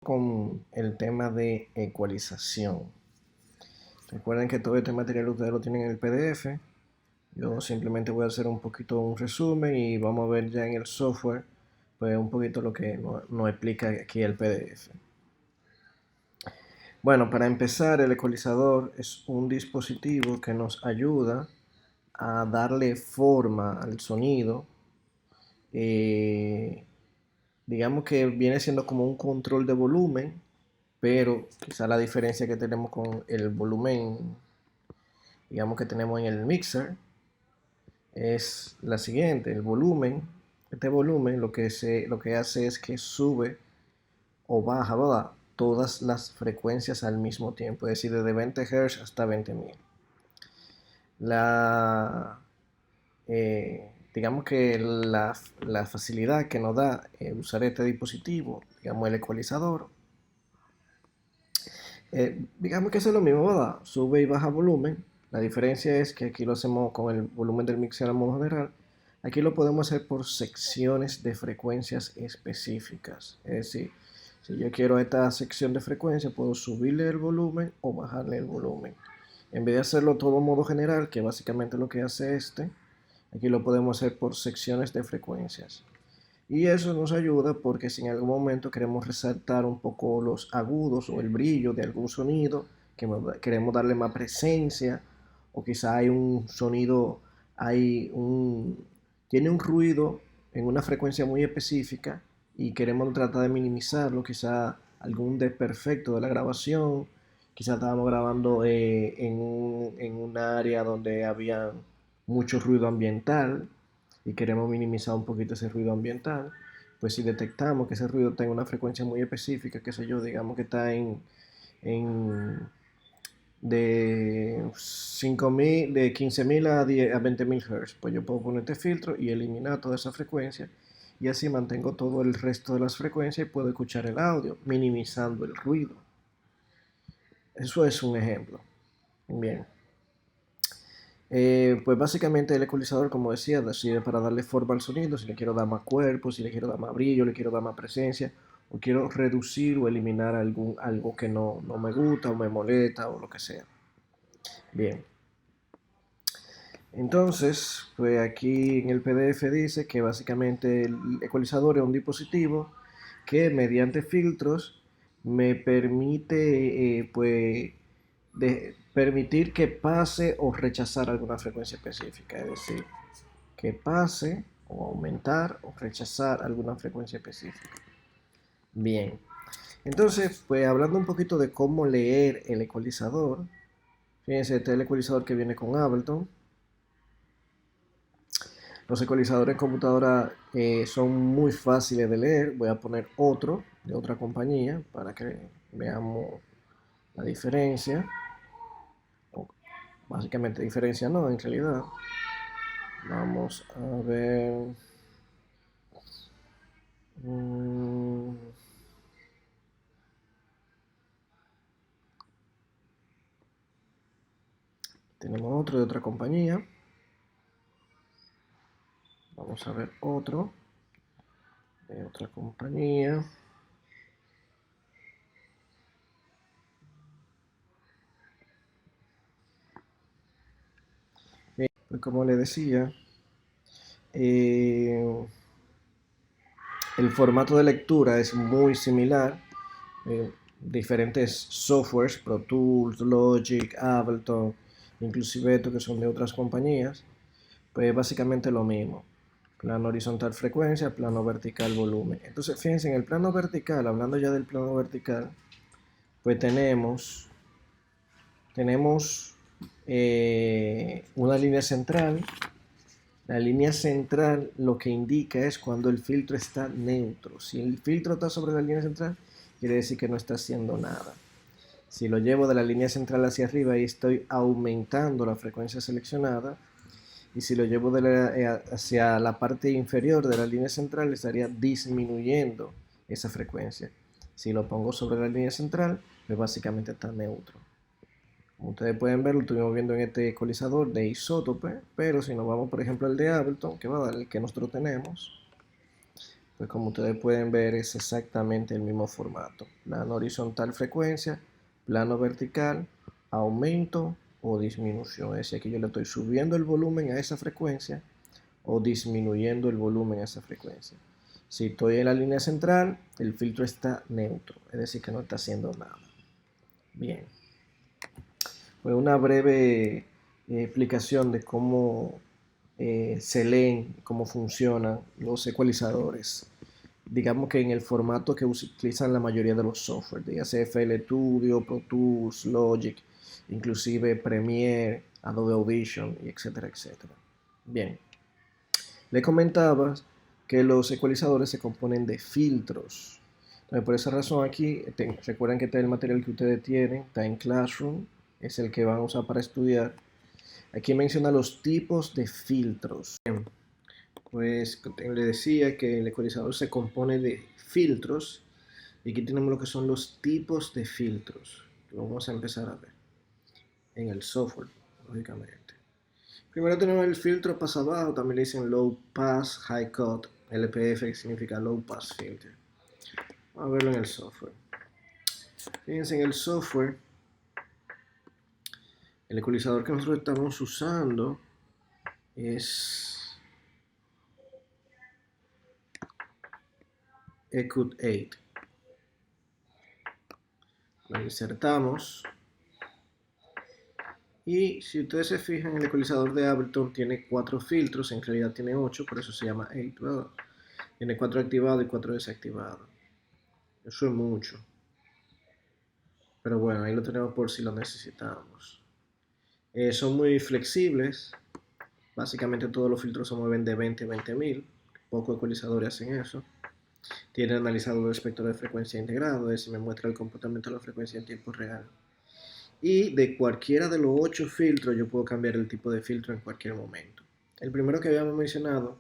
Con el tema de ecualización. Recuerden que todo este material ustedes lo tienen en el PDF. Yo simplemente voy a hacer un poquito un resumen y vamos a ver ya en el software pues un poquito lo que nos explica aquí el PDF. Bueno, para empezar, el ecualizador es un dispositivo que nos ayuda a darle forma al sonido. Digamos que viene siendo como un control de volumen, pero quizá la diferencia que tenemos con el volumen, digamos que tenemos en el mixer, es la siguiente: el volumen, este volumen lo que hace es que sube o baja, ¿verdad?, todas las frecuencias al mismo tiempo, es decir, desde 20 Hz hasta 20.000. Digamos que la facilidad que nos da usar este dispositivo, digamos el ecualizador, digamos que es lo mismo, ¿verdad? Sube y baja volumen. La diferencia es que aquí lo hacemos con el volumen del mixer a modo general. Aquí lo podemos hacer por secciones de frecuencias específicas. Es decir, si yo quiero esta sección de frecuencia, puedo subirle el volumen o bajarle el volumen. En vez de hacerlo todo a modo general, que básicamente lo que hace aquí lo podemos hacer por secciones de frecuencias. Y eso nos ayuda porque si en algún momento queremos resaltar un poco los agudos o el brillo de algún sonido, que queremos darle más presencia, o quizá hay un sonido, tiene un ruido en una frecuencia muy específica y queremos tratar de minimizarlo, quizá algún desperfecto de la grabación, quizá estábamos grabando en un área donde había mucho ruido ambiental y queremos minimizar un poquito ese ruido ambiental. Pues si detectamos que ese ruido está en una frecuencia muy específica, qué sé yo, digamos que está en de 5.000, de 15.000 a 20.000 Hz, pues yo puedo poner este filtro y eliminar toda esa frecuencia, y así mantengo todo el resto de las frecuencias y puedo escuchar el audio, minimizando el ruido. Eso es un ejemplo. Bien. Pues básicamente el ecualizador, como decía, sirve para darle forma al sonido. Si le quiero dar más cuerpo, si le quiero dar más brillo, le quiero dar más presencia, o quiero reducir o eliminar algo que no me gusta o me molesta o lo que sea. Bien, entonces, pues aquí en el PDF dice que básicamente el ecualizador es un dispositivo que mediante filtros me permite pues permitir que pase o rechazar alguna frecuencia específica, es decir, que pase o aumentar o rechazar alguna frecuencia específica. Bien, entonces, pues hablando un poquito de cómo leer el ecualizador, fíjense, este es el ecualizador que viene con Ableton. Los ecualizadores en computadora son muy fáciles de leer. Voy a poner otro de otra compañía para que veamos la diferencia. Básicamente diferencia no, en realidad. Vamos a ver. Mm, Tenemos otro de otra compañía. Vamos a ver otro de otra compañía. Pues como les decía, eh, el formato de lectura es muy similar. Diferentes softwares, Pro Tools, Logic, Ableton, inclusive estos que son de otras compañías, pues básicamente lo mismo. Plano horizontal frecuencia, plano vertical volumen. Entonces, fíjense, en el plano vertical, hablando ya del plano vertical, pues tenemos una línea central. La línea central lo que indica es cuando el filtro está neutro. Si el filtro está sobre la línea central, quiere decir que no está haciendo nada. Si lo llevo de la línea central hacia arriba, ahí estoy aumentando la frecuencia seleccionada. Y si lo llevo hacia la parte inferior de la línea central, estaría disminuyendo esa frecuencia. Si lo pongo sobre la línea central, pues básicamente está neutro. Como ustedes pueden ver, lo estuvimos viendo en este ecualizador de isótope, pero si nos vamos por ejemplo al de Ableton, que va a dar el que nosotros tenemos, Pues como ustedes pueden ver es exactamente el mismo formato. Plano horizontal frecuencia, plano vertical, aumento o disminución. Es decir, que yo le estoy subiendo el volumen a esa frecuencia o disminuyendo el volumen a esa frecuencia. Si estoy en la línea central, el filtro está neutro, es decir, que no está haciendo nada. Bien. Pues una breve explicación de cómo se leen, cómo funcionan los ecualizadores. Digamos que en el formato que utilizan la mayoría de los software, ya sea FL Studio, Pro Tools, Logic, inclusive Premiere, Adobe Audition, y etcétera, etcétera. Bien, le comentaba que los ecualizadores se componen de filtros. Entonces, por esa razón aquí, recuerden que este es el material que ustedes tienen, está en Classroom, es el que van a usar para estudiar. Aquí menciona los tipos de filtros. Bien, pues le decía que el ecualizador se compone de filtros y aquí tenemos lo que son los tipos de filtros. Lo vamos a empezar a ver en el software, lógicamente. Primero tenemos el filtro paso abajo, también le dicen Low Pass High Cut, LPF, que significa Low Pass Filter. Vamos a verlo en el software. Fíjense en el software, el ecualizador que nosotros estamos usando es Ecut 8. Lo insertamos. Y si ustedes se fijan, el ecualizador de Ableton tiene 4 filtros, en realidad tiene 8, por eso se llama 8, ¿verdad? Tiene 4 activados y 4 desactivados. Eso es mucho. Pero bueno, ahí lo tenemos por si lo necesitamos. Son muy flexibles. Básicamente todos los filtros se mueven de 20 a 20.000. Pocos ecualizadores hacen eso. Tiene analizador de espectro de frecuencia integrado, es decir, me muestra el comportamiento de la frecuencia en tiempo real. Y de cualquiera de los 8 filtros yo puedo cambiar el tipo de filtro en cualquier momento. El primero que habíamos mencionado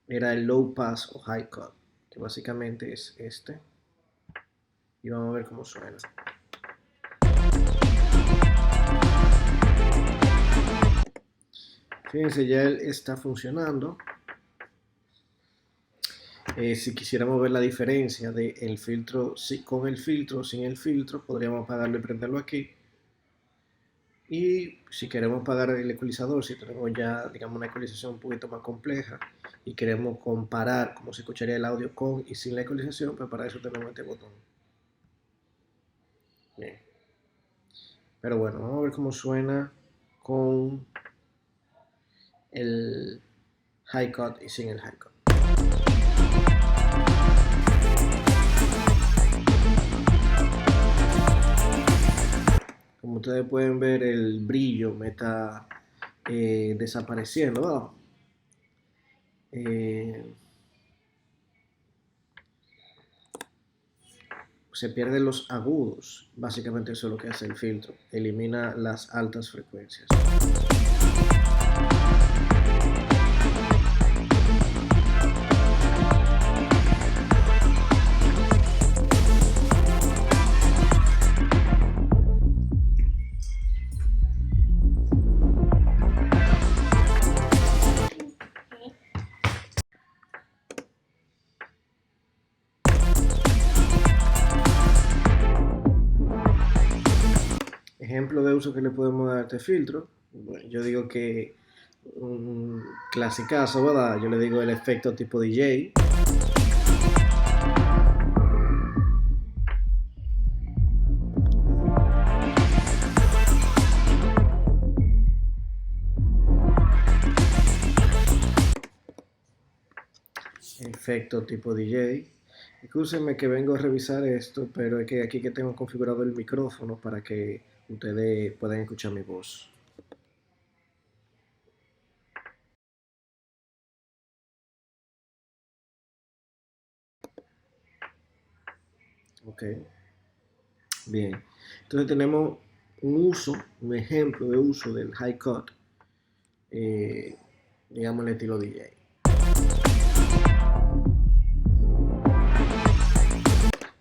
era el Low Pass o High Cut, que básicamente es este. Y vamos a ver cómo suena. Fíjense, ya él está funcionando. Si quisiéramos ver la diferencia del filtro con el filtro o sin el filtro, podríamos apagarlo y prenderlo aquí. Y si queremos apagar el ecualizador, si tenemos ya, digamos, una ecualización un poquito más compleja y queremos comparar cómo se escucharía el audio con y sin la ecualización, pues para eso tenemos este botón. Bien. Pero bueno, vamos a ver cómo suena con el high cut y sin el high cut. Como ustedes pueden ver, el brillo me está desapareciendo, ¿verdad? Se pierden los agudos. Básicamente eso es lo que hace el filtro. Elimina las altas frecuencias. Ejemplo de uso que le podemos dar a este filtro. Bueno, yo digo que un clasicazo, ¿verdad? Yo le digo el efecto tipo DJ. Efecto tipo DJ. Escúchenme que vengo a revisar esto, pero es que aquí que tengo configurado el micrófono para que ustedes puedan escuchar mi voz. Ok, bien. Entonces tenemos un ejemplo de uso del high cut, digamos el estilo DJ.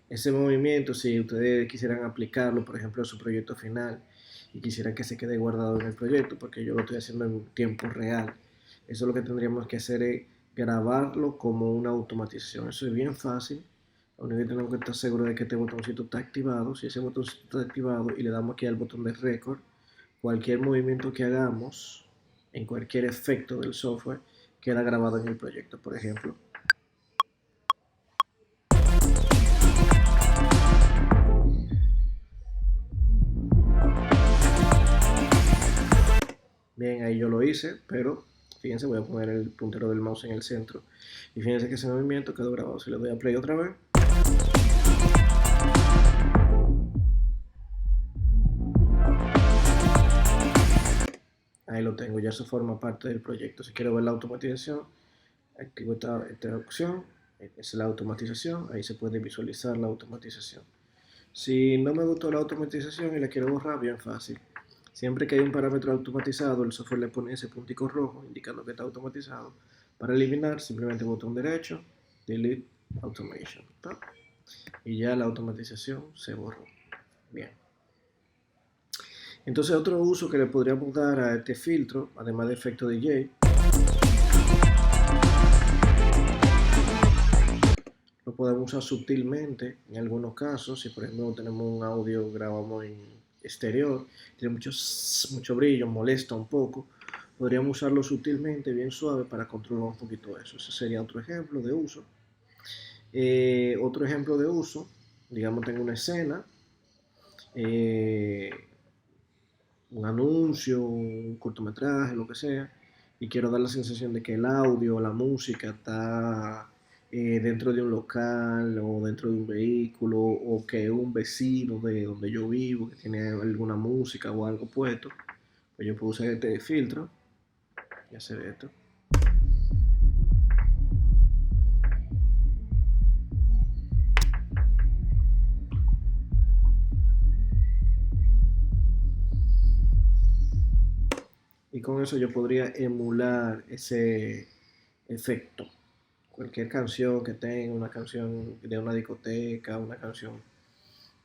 Ese movimiento, si ustedes quisieran aplicarlo, por ejemplo, a su proyecto final y quisieran que se quede guardado en el proyecto, porque yo lo estoy haciendo en tiempo real, eso lo que tendríamos que hacer es grabarlo como una automatización. Eso es bien fácil. Lo único que tenemos que estar seguros de que este botoncito está activado. Si ese botoncito está activado y le damos aquí al botón de record, cualquier movimiento que hagamos en cualquier efecto del software queda grabado en el proyecto. Por ejemplo, bien, ahí yo lo hice, pero fíjense, voy a poner el puntero del mouse en el centro y fíjense que ese movimiento quedó grabado. Si le doy a play otra vez, ahí lo tengo, ya eso forma parte del proyecto. Si quiero ver la automatización, activo esta opción, es la automatización, ahí se puede visualizar la automatización. Si no me gustó la automatización y la quiero borrar, bien fácil. Siempre que hay un parámetro automatizado, el software le pone ese puntico rojo indicando que está automatizado. Para eliminar, simplemente botón derecho, Delete Automation. ¿Tá? Y ya la automatización se borró. Bien. Entonces otro uso que le podríamos dar a este filtro, además de efecto DJ, lo podemos usar sutilmente en algunos casos. Si por ejemplo tenemos un audio, grabamos en exterior, tiene mucho brillo, molesta un poco, podríamos usarlo sutilmente, bien suave, para controlar un poquito eso. Ese sería otro ejemplo de uso. Otro ejemplo de uso, digamos tengo una escena, eh, un anuncio, un cortometraje, lo que sea, y quiero dar la sensación de que el audio, la música está dentro de un local o dentro de un vehículo, o que un vecino de donde yo vivo que tiene alguna música o algo puesto, pues yo puedo usar este filtro y hacer esto. Y con eso yo podría emular ese efecto. Cualquier canción que tenga, una canción de una discoteca, una canción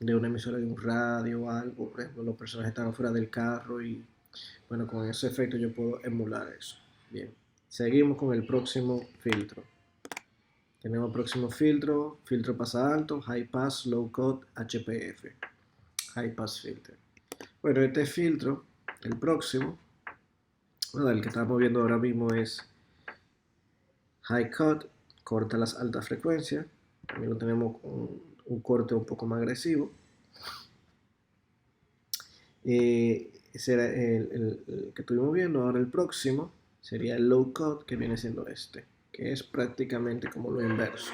de una emisora de un radio o algo, por ejemplo, los personajes están afuera del carro y bueno, con ese efecto yo puedo emular eso. Bien, seguimos con el próximo filtro. Tenemos el próximo filtro, filtro pasa alto, High Pass, Low Cut, HPF, High Pass Filter. Bueno, este filtro, el próximo, bueno, el que estamos viendo ahora mismo es High Cut, corta las altas frecuencias. También lo tenemos con un corte un poco más agresivo. Ese era el que estuvimos viendo. Ahora el próximo sería el Low Cut, que viene siendo este, que es prácticamente como lo inverso.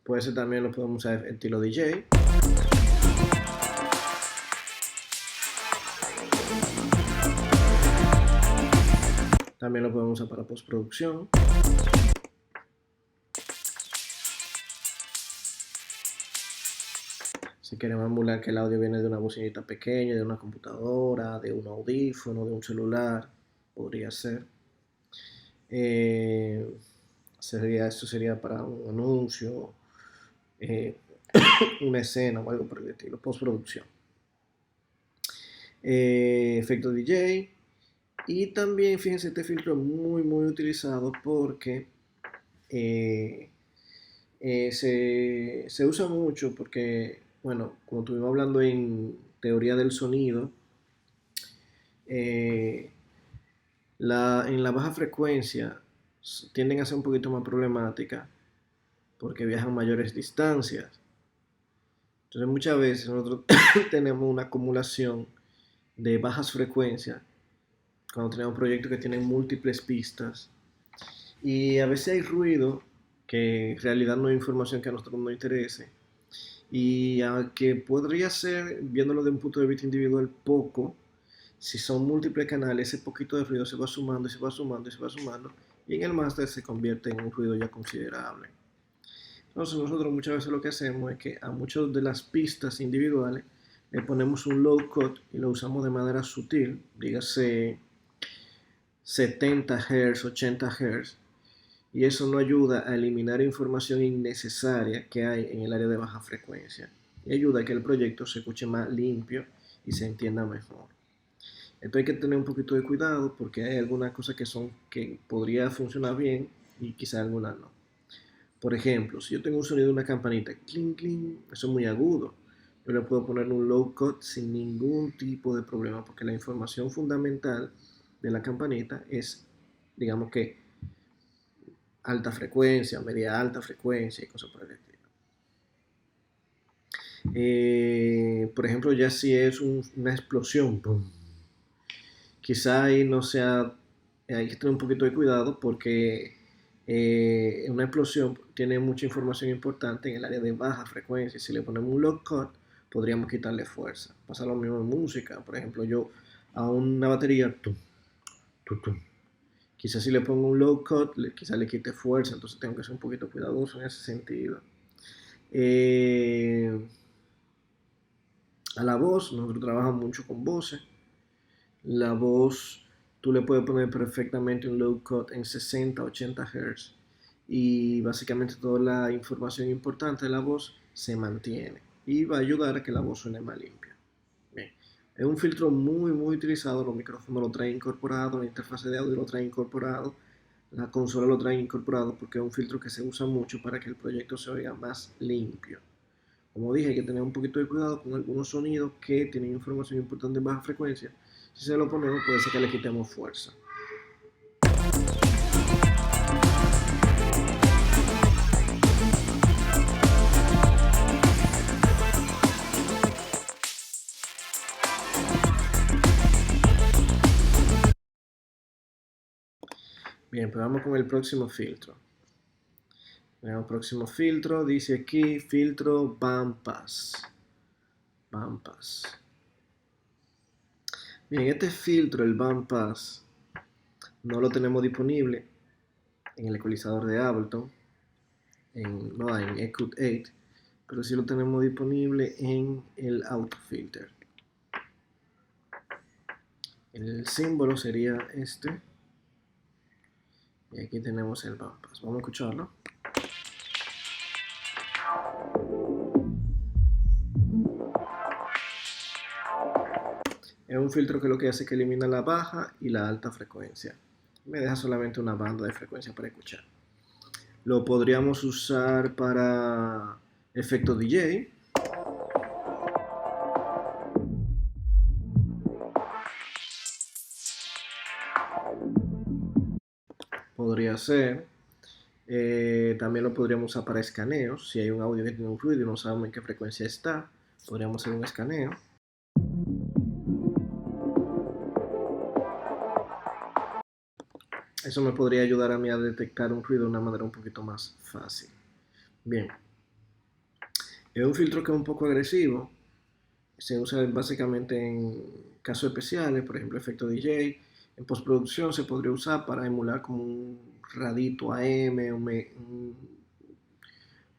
Puede ser también lo podemos usar en estilo DJ. También lo podemos usar para postproducción. Si queremos emular que el audio viene de una bocinita pequeña, de una computadora, de un audífono, de un celular, podría ser. Esto sería para un anuncio, una escena o algo por el estilo, postproducción. Efecto DJ. Y también, fíjense, este filtro es muy utilizado porque se usa mucho porque, bueno, como estuvimos hablando en teoría del sonido, en la baja frecuencia tienden a ser un poquito más problemáticas porque viajan mayores distancias. Entonces muchas veces nosotros tenemos una acumulación de bajas frecuencias cuando tenemos proyectos que tienen múltiples pistas y a veces hay ruido que en realidad no es información que a nosotros nos interese y aunque podría ser, viéndolo de un punto de vista individual, poco, si son múltiples canales, ese poquito de ruido se va sumando y se va sumando y se va sumando y en el máster se convierte en un ruido ya considerable. Entonces nosotros muchas veces lo que hacemos es que a muchas de las pistas individuales le ponemos un low cut y lo usamos de manera sutil, dígase 70 Hz, 80 Hz, y eso no ayuda a eliminar información innecesaria que hay en el área de baja frecuencia y ayuda a que el proyecto se escuche más limpio y se entienda mejor. Esto hay que tener un poquito de cuidado porque hay algunas cosas que podría funcionar bien y quizá algunas no. Por ejemplo, si yo tengo un sonido de una campanita, clink, clink, eso es muy agudo. Yo le puedo poner un low cut sin ningún tipo de problema porque la información fundamental de la campanita es, digamos que, alta frecuencia, media alta frecuencia y cosas por el estilo. Por ejemplo, ya si es una explosión, ¡pum! Quizá ahí no sea, hay que tener un poquito de cuidado porque una explosión tiene mucha información importante en el área de baja frecuencia. Si le ponemos un low cut, podríamos quitarle fuerza. Pasa lo mismo en música. Por ejemplo, yo a una batería, tum, tum, tum. Quizás si le pongo un low cut, quizás le quite fuerza. Entonces tengo que ser un poquito cuidadoso en ese sentido. Eh, a la voz, nosotros trabajamos mucho con voces. La voz, tú le puedes poner perfectamente un low cut en 60, 80 Hz y básicamente toda la información importante de la voz se mantiene y va a ayudar a que la voz suene más limpia. Bien. Es un filtro muy utilizado, los micrófonos lo traen incorporado, la interfaz de audio lo trae incorporado, la consola lo trae incorporado porque es un filtro que se usa mucho para que el proyecto se oiga más limpio. Como dije, hay que tener un poquito de cuidado con algunos sonidos que tienen información importante en baja frecuencia. Si se lo ponemos, puede ser que le quitemos fuerza. Bien, pues vamos con el próximo filtro. El próximo filtro dice aquí, filtro bandpass. Bandpass. Bien, este filtro, el bandpass, no lo tenemos disponible en el ecualizador de Ableton, no en Ecout 8, pero sí lo tenemos disponible en el autofilter. El símbolo sería este. Y aquí tenemos el bandpass. Vamos a escucharlo. Es un filtro que lo que hace es que elimina la baja y la alta frecuencia. Me deja solamente una banda de frecuencia para escuchar. Lo podríamos usar para efecto DJ. Podría ser. También lo podríamos usar para escaneos. Si hay un audio que tiene un ruido y no sabemos en qué frecuencia está, podríamos hacer un escaneo. Eso me podría ayudar a mí a detectar un ruido de una manera un poquito más fácil. Bien. Es un filtro que es un poco agresivo. Se usa básicamente en casos especiales, por ejemplo, efecto DJ. En postproducción se podría usar para emular como un radito AM, un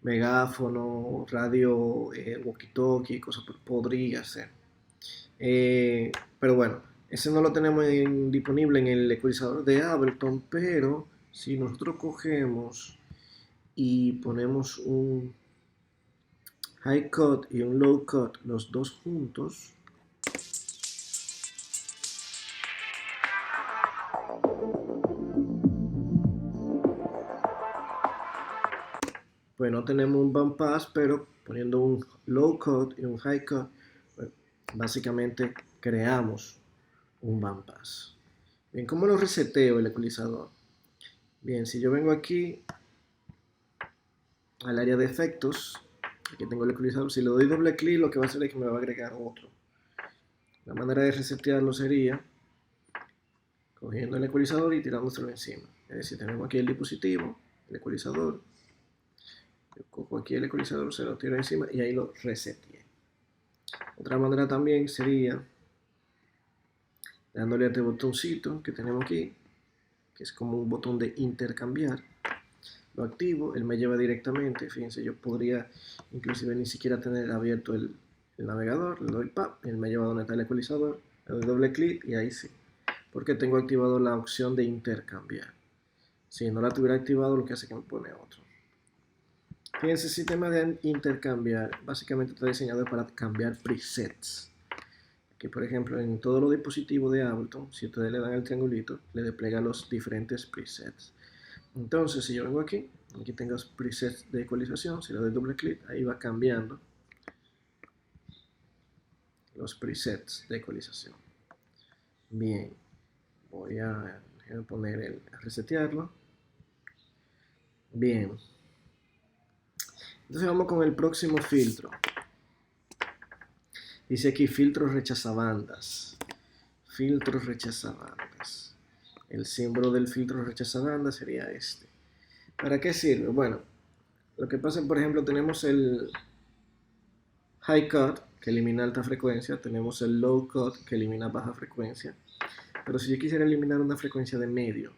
megáfono, radio, walkie-talkie, cosas podría ser. Pero bueno, ese no lo tenemos disponible en el ecualizador de Ableton, pero si nosotros cogemos y ponemos un high cut y un low cut, los dos juntos, pues no tenemos un bandpass, pero poniendo un low cut y un high cut, pues básicamente creamos un bandpass. Bien, ¿cómo lo reseteo el ecualizador? Bien, si yo vengo aquí al área de efectos, aquí tengo el ecualizador, si le doy doble clic lo que va a hacer es que me va a agregar otro. La manera de resetearlo sería cogiendo el ecualizador y tirándoselo encima. Es decir, tenemos aquí el dispositivo, el ecualizador, yo cojo aquí el ecualizador, se lo tiro encima y ahí lo reseteé. Otra manera también sería dándole a este botoncito que tenemos aquí, que es como un botón de intercambiar. Lo activo, él me lleva directamente. Fíjense, yo podría inclusive ni siquiera tener abierto el navegador. Le doy pap, él me lleva donde está el ecualizador, le doy doble clic y ahí sí, porque tengo activado la opción de intercambiar. Si no la tuviera activado, lo que hace es que me pone otro. Fíjense, el sistema de intercambiar básicamente está diseñado para cambiar presets. Que por ejemplo en todos los dispositivos de Ableton, si ustedes le dan el triangulito, le despliega los diferentes presets. Entonces, si yo vengo aquí tengo presets de ecualización, si le doy doble clic, ahí va cambiando los presets de ecualización. Bien, voy a poner resetearlo. Bien. Entonces vamos con el próximo filtro. Dice aquí filtro rechazabandas. Filtro rechazabandas. El símbolo del filtro rechazabandas sería este. ¿Para qué sirve? Bueno, lo que pasa, por ejemplo, tenemos el high cut, que elimina alta frecuencia. Tenemos el low cut, que elimina baja frecuencia. Pero si yo quisiera eliminar una frecuencia de medio,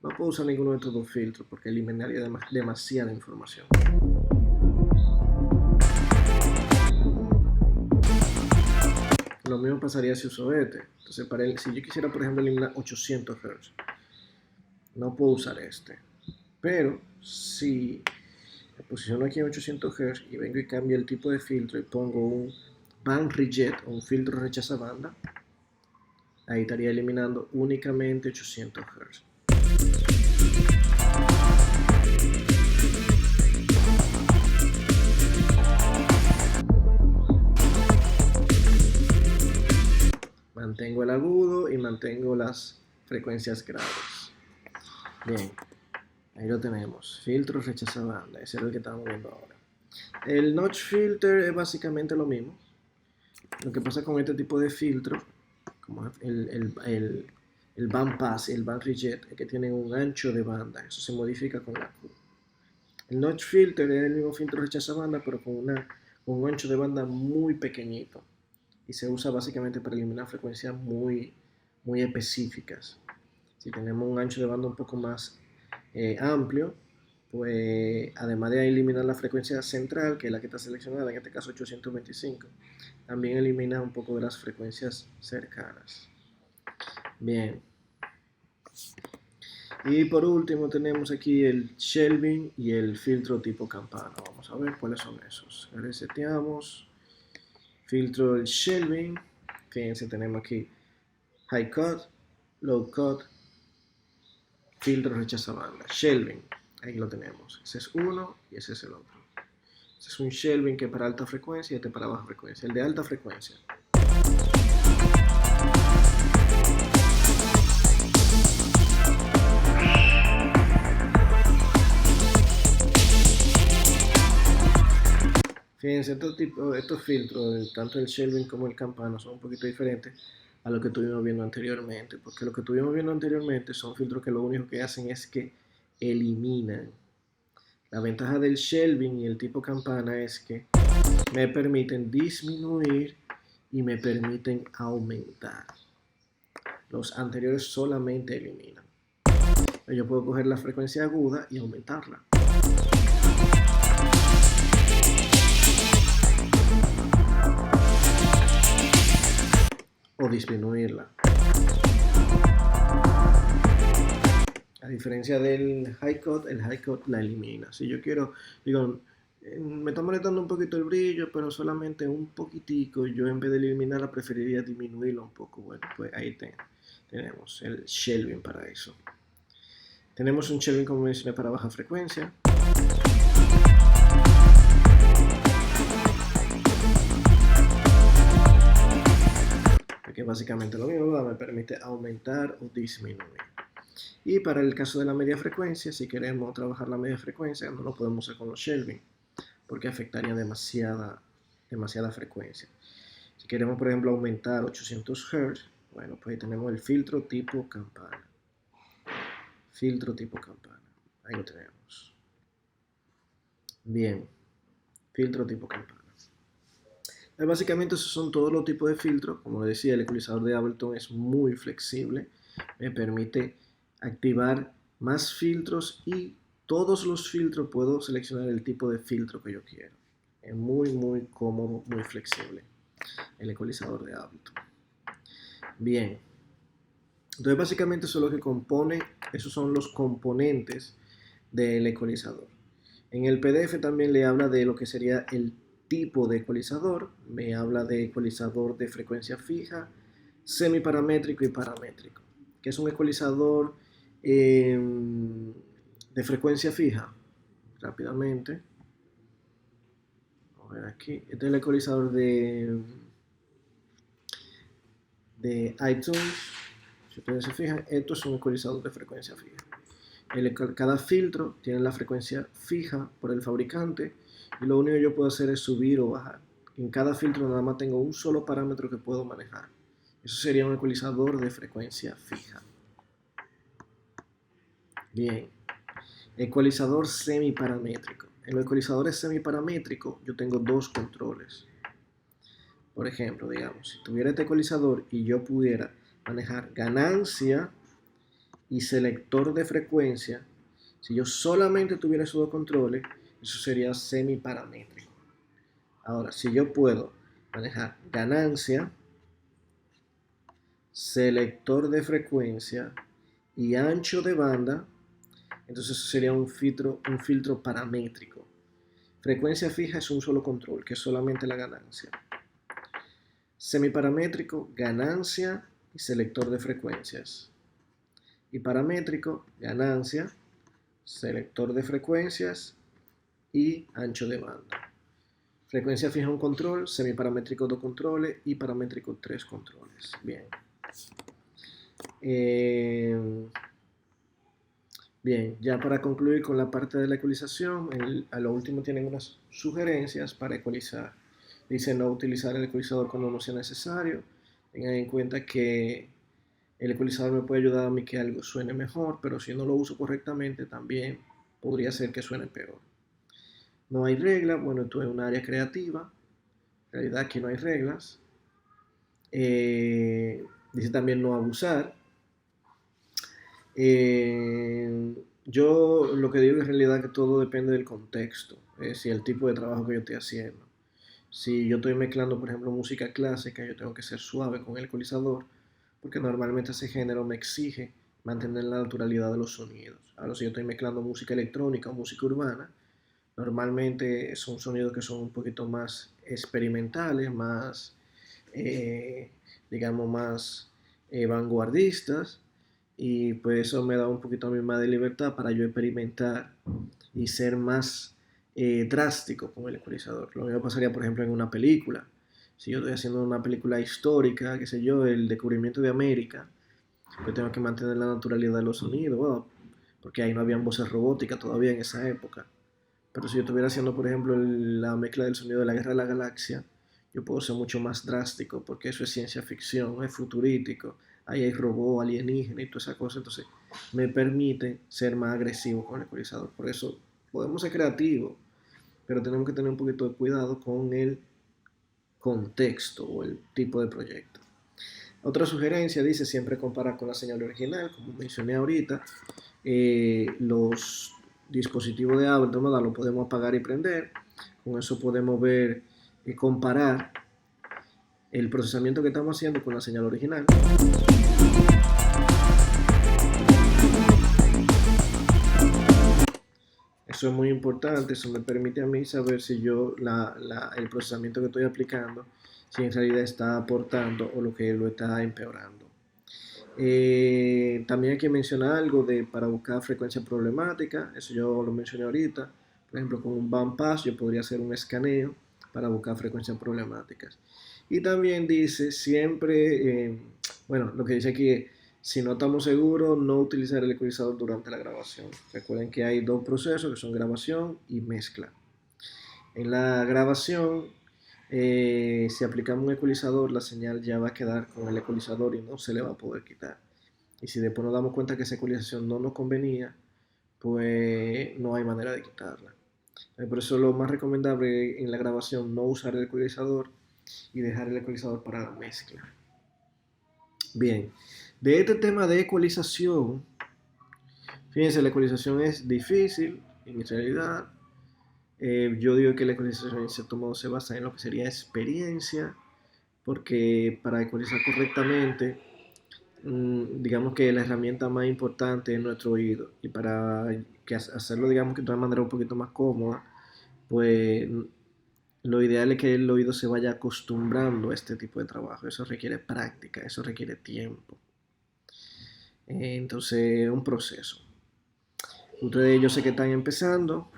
no puedo usar ninguno de estos dos filtros porque eliminaría demasiada información. Lo mismo pasaría si uso este. Entonces, si yo quisiera, por ejemplo, eliminar 800 Hz, no puedo usar este. Pero si me posiciono aquí en 800 Hz y vengo y cambio el tipo de filtro y pongo un band reject, un filtro rechaza banda, ahí estaría eliminando únicamente 800 Hz. Mantengo el agudo y mantengo las frecuencias graves. Bien, ahí lo tenemos. Filtro rechaza banda, ese es el que estamos viendo ahora. El notch filter es básicamente lo mismo. Lo que pasa con este tipo de filtro, como el band pass y el band reject, es que tienen un ancho de banda. Eso se modifica con la Q. El notch filter es el mismo filtro rechaza banda, pero con un ancho de banda muy pequeñito. Y se usa básicamente para eliminar frecuencias muy específicas. Si tenemos un ancho de banda un poco más amplio, pues además de eliminar la frecuencia central, que es la que está seleccionada, en este caso 825, también elimina un poco de las frecuencias cercanas. Bien. Y por último tenemos aquí el shelving y el filtro tipo campana. Vamos a ver cuáles son esos. Reseteamos. Filtro el shelving. Fíjense, tenemos aquí high cut, low cut, filtro rechaza banda. Shelving, ahí lo tenemos. Ese es uno y ese es el otro. Ese es un shelving que es para alta frecuencia y este para baja frecuencia. El de alta frecuencia. Fíjense, estos filtros, tanto el shelving como el campano, son un poquito diferentes a lo que estuvimos viendo anteriormente, porque lo que estuvimos viendo anteriormente son filtros que lo único que hacen es que eliminan. La ventaja del shelving y el tipo campana es que me permiten disminuir y me permiten aumentar. Los anteriores solamente eliminan. Yo puedo coger la frecuencia aguda y aumentarla. O disminuirla. A diferencia del high cut, el high cut la elimina. Si yo quiero, digo, me está molestando un poquito el brillo, pero solamente un poquitico, yo en vez de eliminarla preferiría disminuirlo un poco. Bueno, pues ahí tenemos el shelving para eso. Tenemos un shelving, como mencioné, para baja frecuencia. Que es básicamente lo mismo, me permite aumentar o disminuir. Y para el caso de la media frecuencia, si queremos trabajar la media frecuencia, no lo podemos hacer con los shelving, porque afectaría demasiada frecuencia. Si queremos, por ejemplo, aumentar 800 Hz, bueno, pues ahí tenemos el filtro tipo campana. Filtro tipo campana. Ahí lo tenemos. Bien. Filtro tipo campana. Básicamente esos son todos los tipos de filtros. Como les decía, el ecualizador de Ableton es muy flexible. Me permite activar más filtros y todos los filtros puedo seleccionar el tipo de filtro que yo quiero. Es muy cómodo, muy flexible el ecualizador de Ableton. Bien. Entonces básicamente eso es lo que compone, esos son los componentes del ecualizador. En el PDF también le habla de lo que sería el tipo de ecualizador, me habla de ecualizador de frecuencia fija, semiparamétrico y paramétrico, que es un ecualizador de frecuencia fija. Rápidamente, vamos a ver aquí, este es el ecualizador de iTunes. Si ustedes se fijan, esto es un ecualizador de frecuencia fija. Cada filtro tiene la frecuencia fija por el fabricante y lo único que yo puedo hacer es subir o bajar. En cada filtro nada más tengo un solo parámetro que puedo manejar. Eso sería un ecualizador de frecuencia fija. Bien, ecualizador semiparamétrico. En los ecualizadores semiparamétricos yo tengo dos controles. Por ejemplo, digamos, si tuviera este ecualizador y yo pudiera manejar ganancia y selector de frecuencia, si yo solamente tuviera esos dos controles, eso sería semiparamétrico. Ahora, si yo puedo manejar ganancia, selector de frecuencia y ancho de banda, entonces eso sería un filtro paramétrico. Frecuencia fija es un solo control, que es solamente la ganancia. Semiparamétrico, ganancia y selector de frecuencias. Y paramétrico, ganancia, selector de frecuencias y ancho de banda. Frecuencia fija un control, semiparamétrico dos controles y paramétrico tres controles. Bien. Bien, ya para concluir con la parte de la ecualización, a lo último tienen unas sugerencias para ecualizar. Dice no utilizar el ecualizador cuando no sea necesario. Tengan en cuenta que el ecualizador me puede ayudar a mí que algo suene mejor, pero si no lo uso correctamente también podría ser que suene peor. No hay reglas, bueno, esto es un área creativa. En realidad aquí no hay reglas. Dice también no abusar. Yo lo que digo en realidad que todo depende del contexto, es decir, el tipo de trabajo que yo estoy haciendo. Si yo estoy mezclando, por ejemplo, música clásica, yo tengo que ser suave con el ecualizador, porque normalmente ese género me exige mantener la naturalidad de los sonidos. Ahora, si yo estoy mezclando música electrónica o música urbana, normalmente son sonidos que son un poquito más experimentales, más, eh, digamos, más vanguardistas, y pues eso me da un poquito a mí más de libertad para yo experimentar y ser más drástico con el ecualizador. Lo mismo pasaría, por ejemplo, en una película. Si yo estoy haciendo una película histórica, qué sé yo, el descubrimiento de América, yo tengo que mantener la naturalidad de los sonidos, bueno, porque ahí no habían voces robóticas todavía en esa época. Pero si yo estuviera haciendo, por ejemplo, la mezcla del sonido de la Guerra de la Galaxia, yo puedo ser mucho más drástico porque eso es ciencia ficción, es futurístico, ahí hay robot, alienígena y toda esa cosa, entonces me permite ser más agresivo con el ecualizador. Por eso podemos ser creativos, pero tenemos que tener un poquito de cuidado con el contexto o el tipo de proyecto. Otra sugerencia dice siempre comparar con la señal original, como mencioné ahorita. Los dispositivos de audio lo podemos apagar y prender. Con eso podemos ver y comparar el procesamiento que estamos haciendo con la señal original. Eso es muy importante, eso me permite a mí saber si yo el procesamiento que estoy aplicando, si en realidad está aportando o lo que lo está empeorando. También hay que mencionar algo para buscar frecuencia problemática, eso yo lo mencioné ahorita. Por ejemplo, con un bandpass yo podría hacer un escaneo para buscar frecuencias problemáticas. Y también dice siempre, bueno, lo que dice aquí es, si no estamos seguros, no utilizar el ecualizador durante la grabación. Recuerden que hay dos procesos que son grabación y mezcla. En la grabación, si aplicamos un ecualizador, la señal ya va a quedar con el ecualizador y no se le va a poder quitar. Y si después nos damos cuenta que esa ecualización no nos convenía, pues no hay manera de quitarla. Por eso lo más recomendable en la grabación no usar el ecualizador y dejar el ecualizador para la mezcla. Bien, de este tema de ecualización, fíjense, la ecualización es difícil en realidad. Yo digo que la ecualización en cierto modo se basa en lo que sería experiencia, porque para ecualizar correctamente digamos que la herramienta más importante es nuestro oído. Y para hacerlo, digamos que de una manera un poquito más cómoda, pues lo ideal es que el oído se vaya acostumbrando a este tipo de trabajo. Eso requiere práctica, eso requiere tiempo. Entonces, es un proceso. Ustedes yo sé que están empezando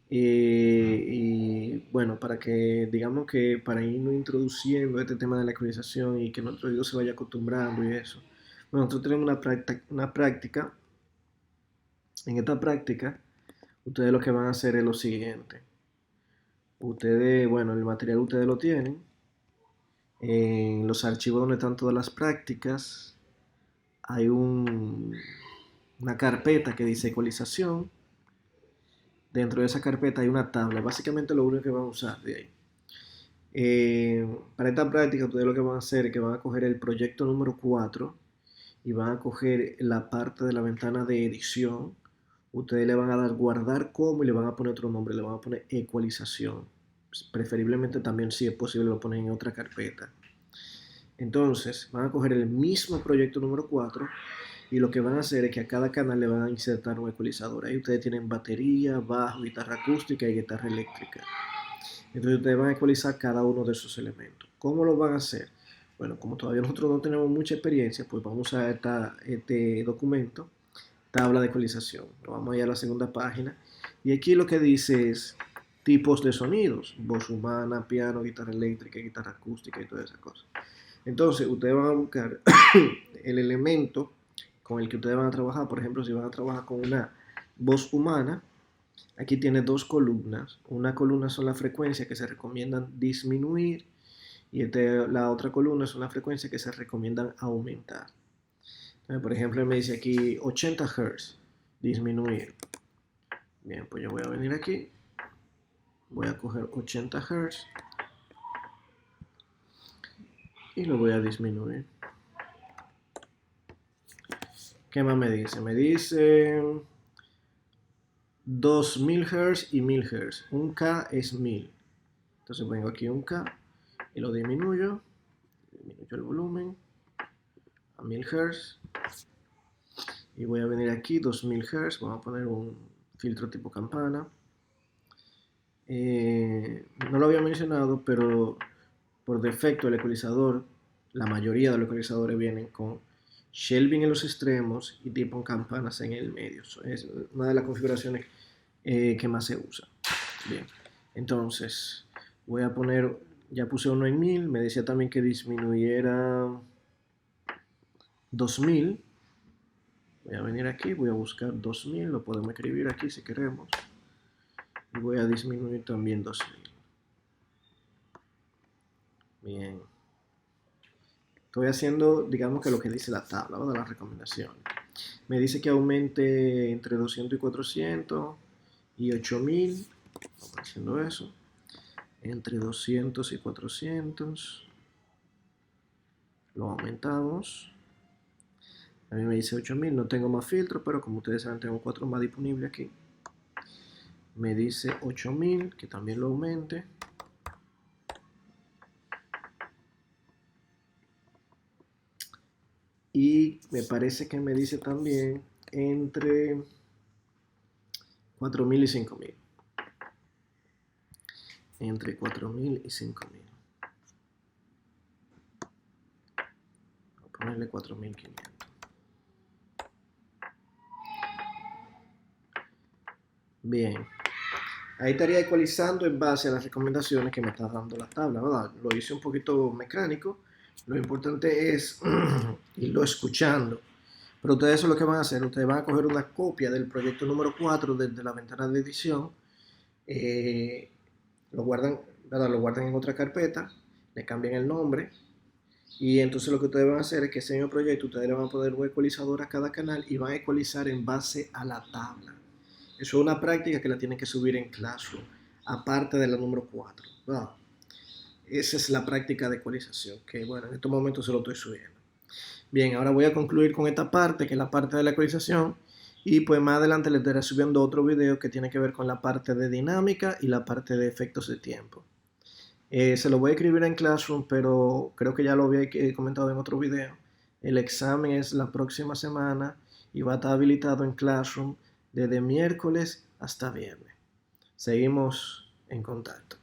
y bueno, para que digamos que para irnos introduciendo este tema de la ecualización y que nuestro oído se vaya acostumbrando y eso. Bueno, nosotros tenemos una práctica. En esta práctica, ustedes lo que van a hacer es lo siguiente. Ustedes, bueno, el material ustedes lo tienen. En los archivos donde están todas las prácticas, hay una carpeta que dice ecualización. Dentro de esa carpeta hay una tabla, básicamente lo único que van a usar de ahí. Para esta práctica, ustedes lo que van a hacer es que van a coger el proyecto número 4 y van a coger la parte de la ventana de edición. Ustedes le van a dar guardar como y le van a poner otro nombre, le van a poner ecualización. Preferiblemente también, si es posible, lo ponen en otra carpeta. Entonces, van a coger el mismo proyecto número 4 y lo que van a hacer es que a cada canal le van a insertar un ecualizador. Ahí ustedes tienen batería, bajo, guitarra acústica y guitarra eléctrica. Entonces ustedes van a ecualizar cada uno de esos elementos. ¿Cómo lo van a hacer? Bueno, como todavía nosotros no tenemos mucha experiencia, pues vamos a usar este documento, tabla de ecualización. Nos vamos a ir a la segunda página y aquí lo que dice es tipos de sonidos, voz humana, piano, guitarra eléctrica, guitarra acústica y todas esas cosas. Entonces ustedes van a buscar el elemento con el que ustedes van a trabajar. Por ejemplo, si van a trabajar con una voz humana, aquí tiene dos columnas. Una columna son las frecuencias que se recomiendan disminuir y la otra columna son las frecuencias que se recomiendan aumentar. Entonces, por ejemplo, me dice aquí 80 Hz, disminuir. Bien, pues yo voy a venir aquí, voy a coger 80 Hz y lo voy a disminuir. ¿Qué más me dice? Me dice 2000 Hz y 1000 Hz. Un K es 1000. Entonces vengo aquí un K y lo disminuyo el volumen a 1000 Hz y voy a venir aquí 2000 Hz. Vamos a poner un filtro tipo campana. No lo había mencionado, pero por defecto el ecualizador, la mayoría de los ecualizadores vienen con shelving en los extremos y tipo campanas en el medio. Es una de las configuraciones que más se usa. Bien, entonces voy a poner, ya puse uno en 1000, me decía también que disminuyera 2000. Voy a venir aquí, voy a buscar 2000, lo podemos escribir aquí si queremos. Y voy a disminuir también 2000. Bien. Estoy haciendo, digamos que lo que dice la tabla, ¿verdad? Las recomendaciones. Me dice que aumente entre 200 y 400 y 8000. Vamos haciendo eso. Entre 200 y 400. Lo aumentamos. A mí me dice 8000. No tengo más filtros, pero como ustedes saben, tengo 4 más disponibles aquí. Me dice 8000, que también lo aumente. Y me parece que me dice también entre 4000 y 5000. Entre 4000 y 5000. Voy a ponerle 4500. Bien. Ahí estaría ecualizando en base a las recomendaciones que me está dando la tabla, ¿verdad? Lo hice un poquito mecánico. Lo importante es irlo escuchando. Pero ustedes eso es lo que van a hacer. Ustedes van a coger una copia del proyecto número 4 desde la ventana de edición. Lo guardan, ¿verdad? Lo guardan en otra carpeta. Le cambian el nombre. Y entonces lo que ustedes van a hacer es que ese mismo proyecto ustedes le van a poner un ecualizador a cada canal y van a ecualizar en base a la tabla. Eso es una práctica que la tienen que subir en Classroom, aparte de la número 4. ¿Verdad? Esa es la práctica de ecualización, que bueno, en estos momentos se lo estoy subiendo. Bien, ahora voy a concluir con esta parte, que es la parte de la ecualización, y pues más adelante les estaré subiendo otro video que tiene que ver con la parte de dinámica y la parte de efectos de tiempo. Se lo voy a escribir en Classroom, pero creo que ya lo había comentado en otro video. El examen es la próxima semana y va a estar habilitado en Classroom desde miércoles hasta viernes. Seguimos en contacto.